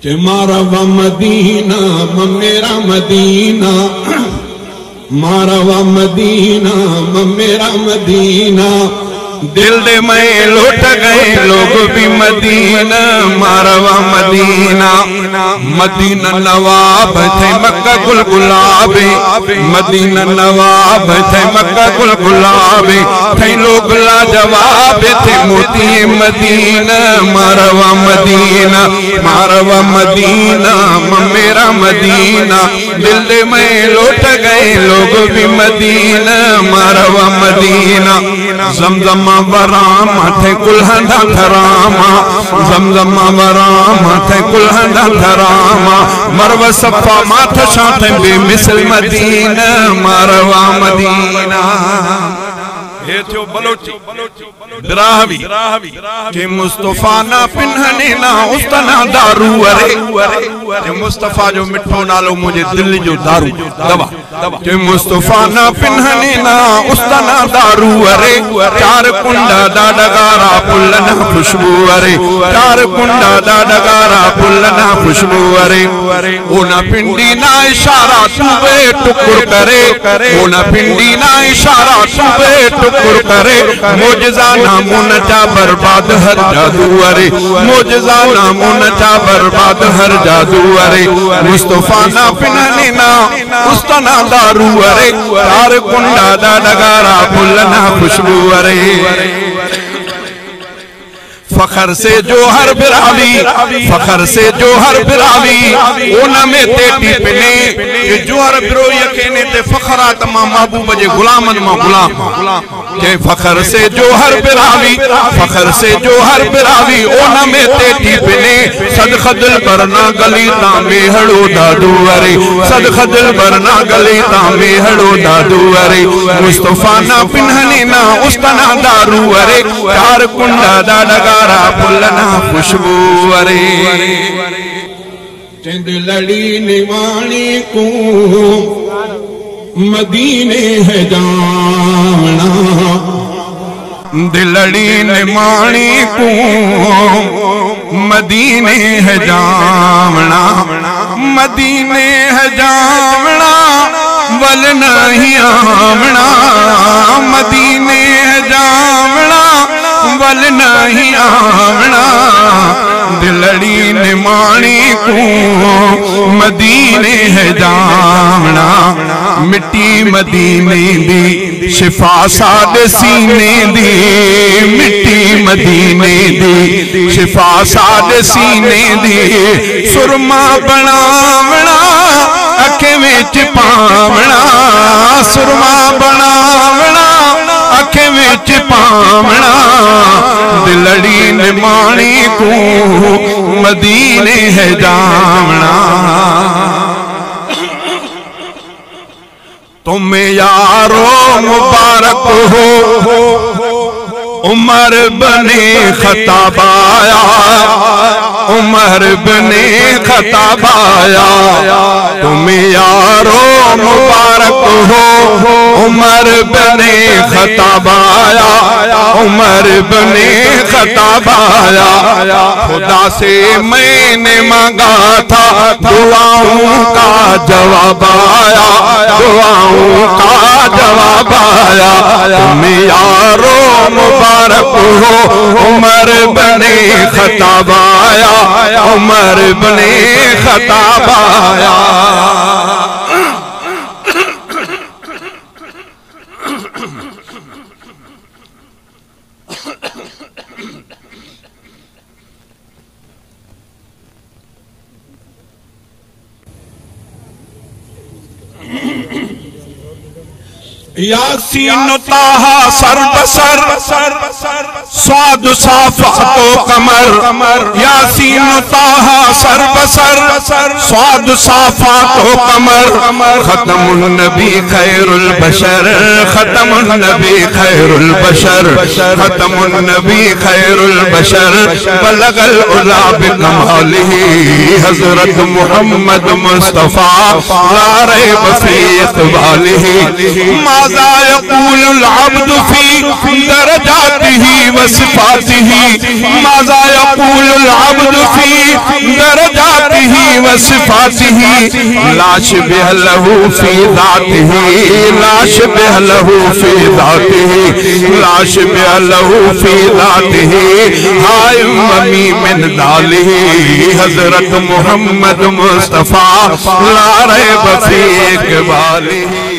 चे मारवा मदीना मेरा मदीना, मारवा मदीना मेरा मदीना, दिल दे में लौट गए लोग भी मदीना, मारवा मदीना। मदीना नवाब थे मक्का गुल गुलाबे, मदीना नवाब थे मक्का गुल गुलाबे, थे लोग लाजवाब थे मोती मदीना, मारवा मदीना, मारवा मदीना मेरा मदीना, दिल दे में लौट गए लोग भी मदीना, मारवा मदीना। ज़मज़म वराम थे कुल्हंदा धरामा, ज़मज़म वराम थे कुल्हंदा धरामा, मरवा सफ़ा माथ शाथ बेमिसल मदीना, मारवा मदीना। ये थियो बलोची बिराहवी के मुस्तफा ना पिन्हने ना उस्तना दारू अरे, के मुस्तफा जो मिठो नालो मुझे दिल जो दारू दवा, के मुस्तफा ना पिन्हने ना उस्तना दारू अरे, चार कुंडा डाडगारा पुलना खुशबू अरे, चार कुंडा डाडगारा पुलना खुशबू अरे, ओ ना पिंडी ना इशारा सुबे टुकुर करे, ओ ना पिंडी ना इशारा सुबे टुकुर करे, मोजज़ा नामुन चा बर्बाद हर जादू अरे, मोजज़ा नामुन चा बर्बाद हर जादू अरे, मुस्तफा ना पिन्हने ना उस्तना दारू अरे, चार कुंडा डाडगारा पुलना खुशबू अरे। फखर से जो हर बिरावी, फखर से जो हर बिरावी, ओन में ते टिपने के जो हर बिरो यकीने ते फखरात मा महबूब जे गुलामन मा गुलाम, के फखर से जो हर बिरावी, फखर से जो हर बिरावी, ओन में ते टिपने, सदखदिल बरना गली तांबे हड़ो दादू अरे, सदखदिल बरना गली तांबे हड़ो दादू अरे, मुस्तफा ना पिन्हने ना उस्तना दारू अरे, चार कुंडा डाडगारा पुलना खुशबू अरे। चंद लड़ी निवाणी को मदीने है जाना, दिलड़ी निमाणी को मदीने है जावना, मदीने है जावना वल नहीं आवना, मदीने है जावना वल नहीं आवना, दिलड़ी निमाणी को मदीने है जावना, मिट्टी मदीने दी शिफा साद सीने दी, मिट्टी मदीने दी शिफा साद सीने दी, सुरमा बनावना अखे विच पावना, सुरमा बनावना अखे विच पावना, दिलड़ी निमाणी को मदीने है जावना। तुम यारो मुबारक हो उमर बने खताब आया, उमर बने खताब आया, तुम यारो मुबारक हो उमर बने खताब आया, उमर बने खताब आया, खुदा से मैंने मांगा था दुआओं का जवाब आया, दुआओं का जवाब आया, तुम यारो मुबारक हो उमर बने खताब आया, उमर बने खताब आया। यासीन ताहा सर बसर स्वाद साफा तो कमर, यासीन ताहा सर बसर स्वाद साफा तो कमर, खत्मुन नबी खैरुल बशर, खत्मुन नबी खैरुल बशर, खत्मुन नबी खैरुल बशर, बलगल उला बिकमालिही हजरत मोहम्मद मुस्तफा ला रैब फी इक़बालिही, माज़ा यक़ूलुल अब्दु फी दरजातिही व सिफ़ातिही, माज़ा यक़ूलुल अब्दु फी दरजातिही सिफातिही लाश बिहलहु फी ज़ातिही लाश बिहलहु फी ज़ातिही लाश बिहलहु फी ज़ातिही हाय ममी मिन दालिही हजरत मोहम्मद मुस्तफा ला रैब फी इक़बालिही।